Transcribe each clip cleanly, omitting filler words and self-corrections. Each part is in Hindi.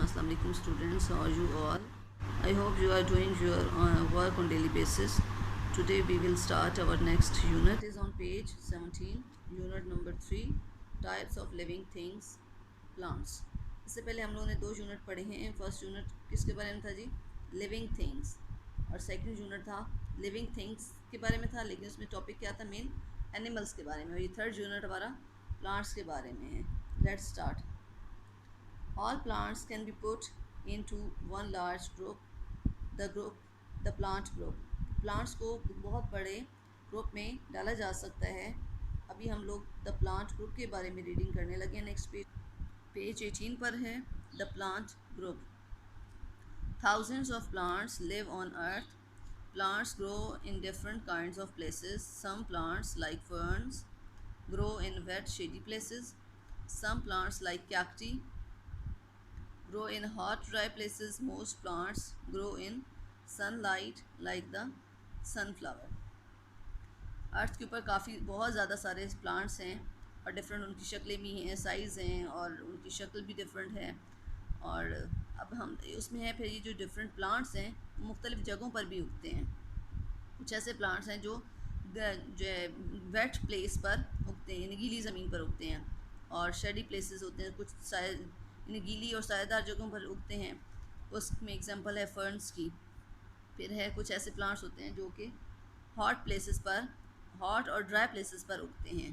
Assalamu alaikum students, how are you all? I hope you are doing your work on daily basis. Today we will start our next unit is on page 17, unit number 3, types of living things, plants. इससे पहले हम लोगों ने दो यूनिट पढ़े हैं. फर्स्ट यूनिट किसके बारे में था जी? Living things. और सेकंड यूनिट था लिविंग थिंग्स के बारे में था, लेकिन उसमें टॉपिक क्या था? मेन एनिमल्स के बारे में. और ये थर्ड यूनिट हमारा प्लांट्स के बारे में है. Let's start. All plants can be put into one large group, the plant group. Plants को बहुत बड़े ग्रुप में डाला जा सकता है. अभी हम लोग द प्लांट ग्रुप के बारे में रीडिंग करने लगे. नेक्स्ट पेज 18 पर है the plant group. Thousands of plants live on earth. Plants grow in different kinds of places. Some plants like ferns grow in wet shady places. Some plants like cacti grow in hot dry places. Most plants grow in sunlight like the sunflower. अर्थ के ऊपर बहुत ज़्यादा सारे प्लांट्स हैं और डिफरेंट उनकी शक्लें भी हैं, साइज़ हैं और उनकी शक्ल भी डिफरेंट है. और अब हम उसमें है फिर ये जो डिफरेंट प्लांट्स हैं मुख्तलिफ़ जगहों पर भी उगते हैं. कुछ ऐसे प्लांट्स हैं जो वेट प्लेस पर उगते हैं, गीली ज़मीन पर उगते हैं. और शेडी प्लेसेस होते हैं, कुछ गीली और सायेदार जगहों पर उगते हैं. उसमें एग्जांपल है फर्न्स की. फिर है कुछ ऐसे प्लांट्स होते हैं जो कि हॉट प्लेसेस पर, हॉट और ड्राई प्लेसेस पर उगते हैं.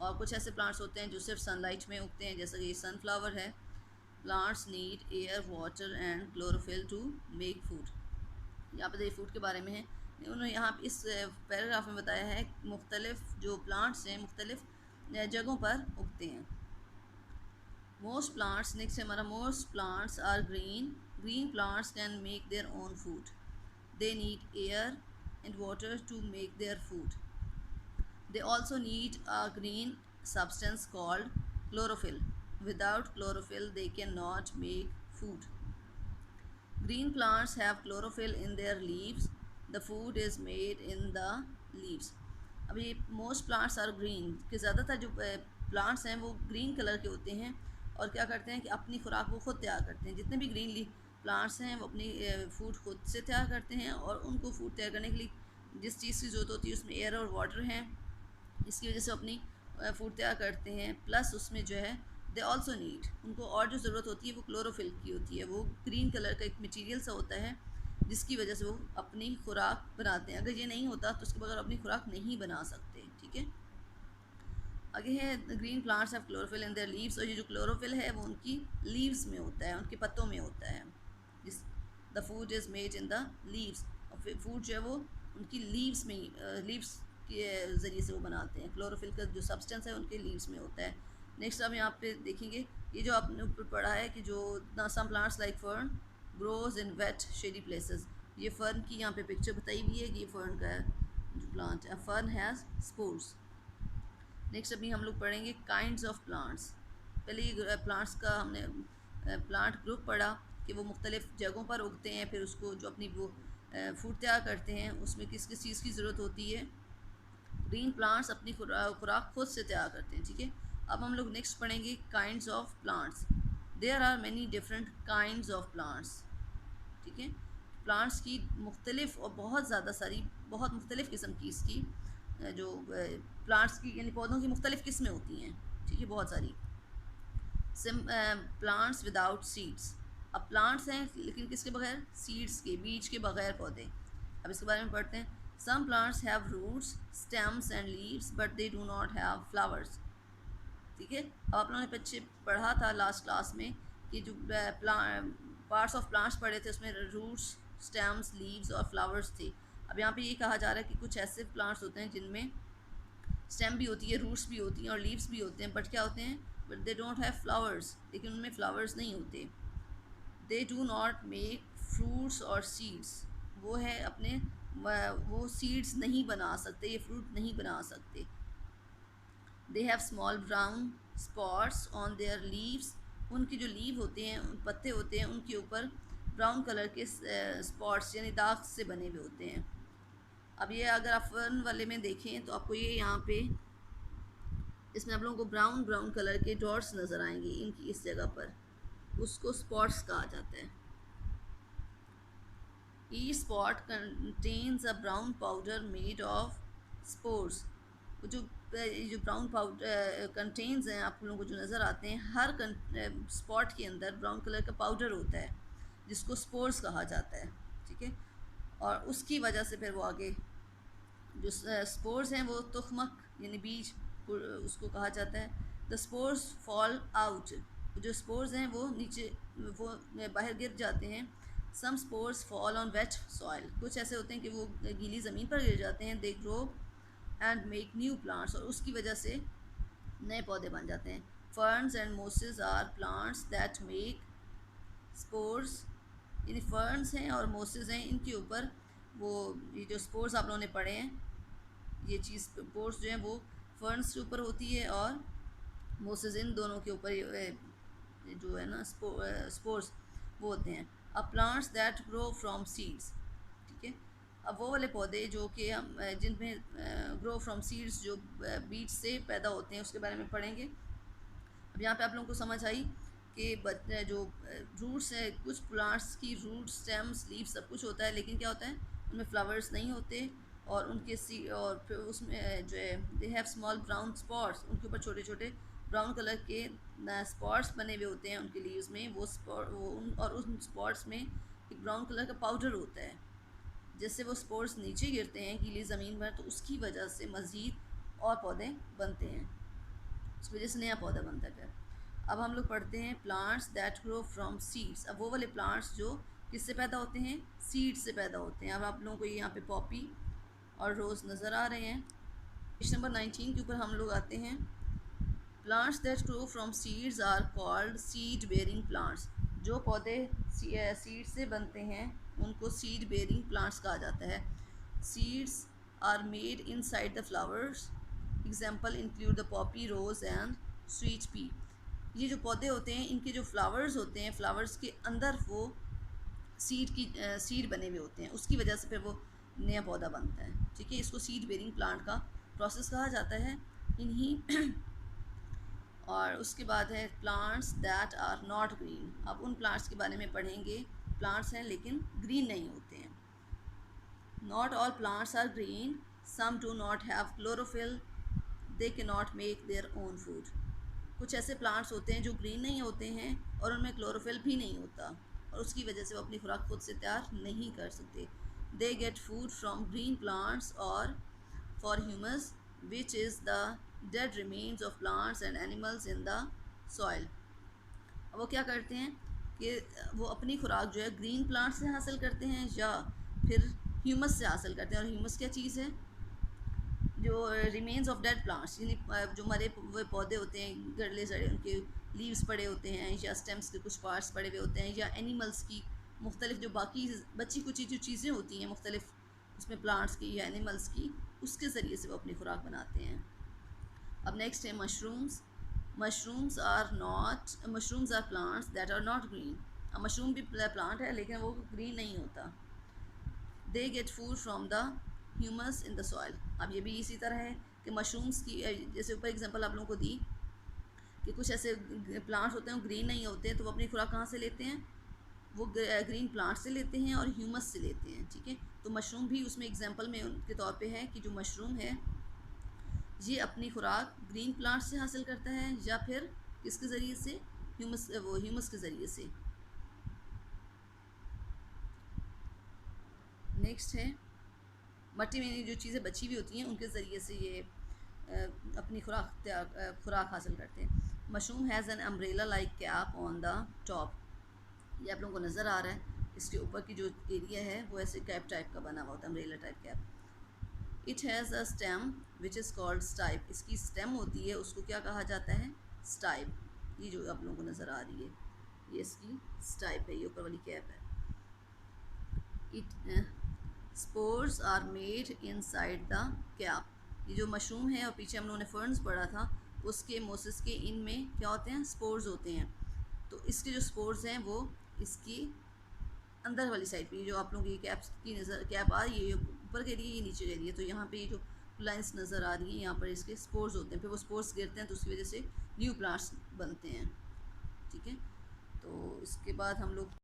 और कुछ ऐसे प्लांट्स होते हैं जो सिर्फ सनलाइट में उगते हैं, जैसा कि ये सनफ्लावर है. Plants need air, water and chlorophyll to make food. यहाँ पर फूड के बारे में है. उन्होंने यहाँ इस पैराग्राफ में बताया है मुख्तलिफ जो प्लांट्स हैं मुख्तलिफ जगहों पर उगते हैं. Most plants, next है हमारा, most plants are green. Green plants can make their own food. They need air and water to make their food. They also need a green substance called chlorophyll. Without chlorophyll, they cannot make food. Green plants have chlorophyll in their leaves. The food is made in the leaves. अभी most plants are green कि ज़्यादातर जो प्लांट्स हैं वो ग्रीन कलर के होते हैं और क्या करते हैं कि अपनी खुराक वो खुद तैयार करते हैं. जितने भी ग्रीन प्लांट्स हैं वो अपनी फूड खुद से तैयार करते हैं और उनको फूड तैयार करने के लिए जिस चीज़ की ज़रूरत होती है उसमें एयर और वाटर हैं. इसकी वजह से अपनी फूड तैयार करते हैं. प्लस उसमें जो है दे ऑल्सो नीड, उनको और जो ज़रूरत होती है वो क्लोरोफिल की होती है. वो ग्रीन कलर का एक मटीरियल सा होता है जिसकी वजह से वो अपनी खुराक बनाते हैं. अगर ये नहीं होता तो उसके बगैर अपनी खुराक नहीं बना सकते. ठीक है. आगे है green plants have chlorophyll in their leaves. और ये जो क्लोरोफिल है वो उनकी लीव्स में होता है, उनके पत्तों में होता है. जिस the food is made in the leaves. और फूड जो है वो उनकी लीव्स में लीव्स के ज़रिए से वो बनाते हैं. क्लोरोफिल का जो सब्सटेंस है उनके लीव्स में होता है. नेक्स्ट अब यहाँ पे देखेंगे ये जो आपने ऊपर पढ़ा है कि जो some plants like fern grows in wet shady places. ये फर्न की यहाँ पे पिक्चर बताई हुई है कि ये फर्न का जो प्लांट है. Fern has spores. नेक्स्ट अभी हम लोग पढ़ेंगे काइंड्स ऑफ प्लांट्स. पहले ये प्लांट्स का हमने प्लांट ग्रुप पढ़ा कि वो मुख्तलिफ़ जगहों पर उगते हैं. फिर उसको जो अपनी वो फूड तैयार करते हैं उसमें किस किस चीज़ की ज़रूरत होती है. ग्रीन प्लांट्स अपनी खुराक खुद से तैयार करते हैं. ठीक है. अब हम लोग नेक्स्ट पढ़ेंगे kinds of plants. There are many different kinds of plants. ठीक है. प्लांट्स की मुख्तलिफ और बहुत ज़्यादा सारी बहुत मुख्तलिफ़ किस्म की इसकी जो प्लांट्स की यानी पौधों की मुख्तलिफ़ किस्में होती हैं. ठीक है. बहुत सारी. Plants without seeds. अब प्लांट्स हैं लेकिन किसके बगैर? सीड्स के, बीज के बगैर पौधे. अब इसके बारे में पढ़ते हैं. Some plants have roots, stems and leaves, but they do not have flowers. ठीक है. अब आप लोगों ने पीछे पढ़ा था लास्ट क्लास में कि जो पार्ट्स ऑफ प्लांट्स पढ़े थे उसमें रूट्स, स्टेम्स, लीव्स और फ्लावर्स थे. अब यहाँ पे ये कहा जा रहा है कि कुछ ऐसे प्लांट्स होते हैं जिनमें स्टेम भी होती है, रूट्स भी होती हैं और लीव्स भी होते हैं, बट क्या होते हैं? But they don't have flowers. लेकिन उनमें फ्लावर्स नहीं होते. They do not make fruits और सीड्स. वो है अपने वो सीड्स नहीं बना सकते, ये फ्रूट नहीं बना सकते. They have small brown spots on their leaves. उनकी जो लीव होते हैं, पत्ते होते हैं, उनके ऊपर ब्राउन कलर के स्पॉट्स यानी दाग से बने हुए होते हैं. अब ये अगर आप फर्न वाले में देखें तो आपको ये यहाँ पे इसमें आप लोगों को ब्राउन ब्राउन कलर के डॉट्स नज़र आएंगे इनकी इस जगह पर. उसको स्पॉट्स कहा जाता है। Each spot contains a brown powder made of spores. जो ब्राउन पाउडर कंटेन्स हैं आप लोगों को जो नज़र आते हैं, हर स्पॉट के अंदर ब्राउन कलर का पाउडर होता है जिसको स्पोर्स कहा जाता है, ठीक है। और उसकी वजह से फिर वो आगे जो स्पोर्स हैं वो तुखमक यानी बीज उसको कहा जाता है। द स्पोर्स फॉल आउट, जो स्पोर्स हैं वो नीचे वो बाहर गिर जाते हैं। Some spores fall on wet soil, कुछ ऐसे होते हैं कि वो गीली ज़मीन पर गिर जाते हैं। They grow and make new plants, और उसकी वजह से नए पौधे बन जाते हैं। Ferns and mosses are plants that make spores, यानी फर्न्स हैं और मोसेस हैं, इनके ऊपर वो ये जो स्पोर्स आप लोगों ने पढ़े हैं, ये चीज़ स्पोर्स जो हैं वो फर्न्स के ऊपर होती है और मोसेस इन दोनों के ऊपर जो है ना स्पोर्स वो होते हैं। अब plants that grow from seeds, ठीक है। अब वो वाले पौधे जो कि हम जिनमें ग्रो फ्रॉम सीड्स जो बीज से पैदा होते हैं उसके बारे में पढ़ेंगे। अब यहाँ पे आप लोगों को समझ आई कि जो रूट्स है, कुछ प्लांट्स की रूट स्टेम्स लीव सब कुछ होता है, लेकिन क्या होता है उनमें फ्लावर्स नहीं होते और उनके और फिर उसमें जो है they have small brown spots, उनके ऊपर छोटे छोटे ब्राउन कलर के स्पॉट्स बने हुए होते हैं उनके लीव्स में। और उन स्पॉट्स में एक ब्राउन कलर का पाउडर होता है, जिससे वो स्पोर्स नीचे गिरते हैं गीली ज़मीन पर, तो उसकी वजह से मज़ीद और पौधे बनते हैं, उस वजह से नया पौधा बनता है। फिर अब हम लोग पढ़ते हैं plants that grow from seeds. अब वो वाले प्लांट्स जो किससे पैदा होते हैं, सीड से पैदा होते हैं। अब आप लोगों को यहाँ पे पॉपी और रोज़ नज़र आ रहे हैं। पेज नंबर 19 के ऊपर हम लोग आते हैं। Plants that grow from seeds are called seed bearing plants, जो पौधे सीड से बनते हैं उनको सीड बेयरिंग प्लांट्स कहा जाता है। Seeds are made inside the flowers, example include the poppy, rose and sweet pea. ये जो पौधे होते हैं इनके जो फ्लावर्स होते हैं, फ्लावर्स के अंदर वो सीड बने हुए होते हैं, उसकी वजह से फिर वो नया पौधा बनता है, ठीक है। इसको सीड बेयरिंग प्लांट का प्रोसेस कहा जाता है इन्हीं और उसके बाद है plants that are not green. अब उन प्लांट्स के बारे में पढ़ेंगे, प्लांट्स हैं लेकिन ग्रीन नहीं होते हैं। Not all plants are green, some do not have chlorophyll, they can not make their own food. कुछ ऐसे प्लांट्स होते हैं जो ग्रीन नहीं होते हैं और उनमें क्लोरोफिल भी नहीं होता, और उसकी वजह से वो अपनी खुराक खुद से तैयार नहीं कर सकते। They get food from green plants और for humus which is the dead remains of plants and animals in the soil. अब वो क्या करते हैं कि वो अपनी खुराक जो है ग्रीन प्लांट से हासिल करते हैं या फिर ह्यूमस से हासिल करते हैं। और ह्यूमस क्या चीज़ है, जो रिमेन्स ऑफ डेड प्लांट्स, यानी जो मरे हुए पौधे होते हैं, गड़ले सड़े उनके लीव्स पड़े होते हैं या स्टेम्स के कुछ पार्ट्स पड़े हुए होते हैं, या एनिमल्स की मुख्तलिफ जो बाकी बची कुची जो चीज़ें होती हैं मुख्तलिफ उसमें प्लांट्स की या एनिमल्स की, उसके ज़रिए से वो अपनी खुराक बनाते हैं। अब नेक्स्ट है mushrooms. Mushrooms are plants that are not green. अब मशरूम भी प्लांट है लेकिन वो ग्रीन नहीं होता। They get food from the humus in the soil. अब ये भी इसी तरह है कि मशरूम्स की जैसे ऊपर एग्जांपल आप लोगों को दी कि कुछ ऐसे प्लांट्स होते हैं वो ग्रीन नहीं होते, तो वो अपनी खुराक कहाँ से लेते हैं, वो ग्रीन प्लांट से लेते हैं और ह्यूमस से लेते हैं, ठीक है। तो मशरूम भी उसमें एग्जांपल में उनके तौर पे है कि जो मशरूम है ये अपनी खुराक ग्रीन प्लांट से हासिल करता है या फिर किसके ज़रिए से, ह्यूमस के ज़रिए से। नेक्स्ट है मट्टी में जो चीज़ें बची हुई होती हैं उनके ज़रिए से ये अपनी खुराक हासिल करते हैं। Mushroom has an umbrella like cap on the top. ये आप लोगों को नज़र आ रहा है, इसके ऊपर की जो एरिया है वो ऐसे कैप टाइप का बना हुआ होता है, umbrella type cap. It has a stem which is called stipe. इसकी स्टेम होती है उसको क्या कहा जाता है, स्टाइप। ये जो आप लोगों को नज़र आ रही है ये इसकी स्टाइप है, ये ऊपर वाली कैप है। It spores are made inside the cap. ये जो मशरूम है और पीछे हम लोगों ने फर्न्स पढ़ा था उसके मोसेस के इनमें क्या होते हैं, स्पोर्स होते हैं। तो इसके जो स्पोर्स हैं वो इसकी अंदर वाली साइड पे, जो आप लोगों की कैप आ रही है ऊपर के लिए, ये नीचे के लिए, तो यहाँ पे ये जो लाइंस नज़र आ रही हैं यहाँ पर इसके स्पोर्स होते हैं। फिर वो स्पोर्स गिरते हैं तो उसकी वजह से न्यू प्लांट्स बनते हैं, ठीक है। तो इसके बाद हम लोग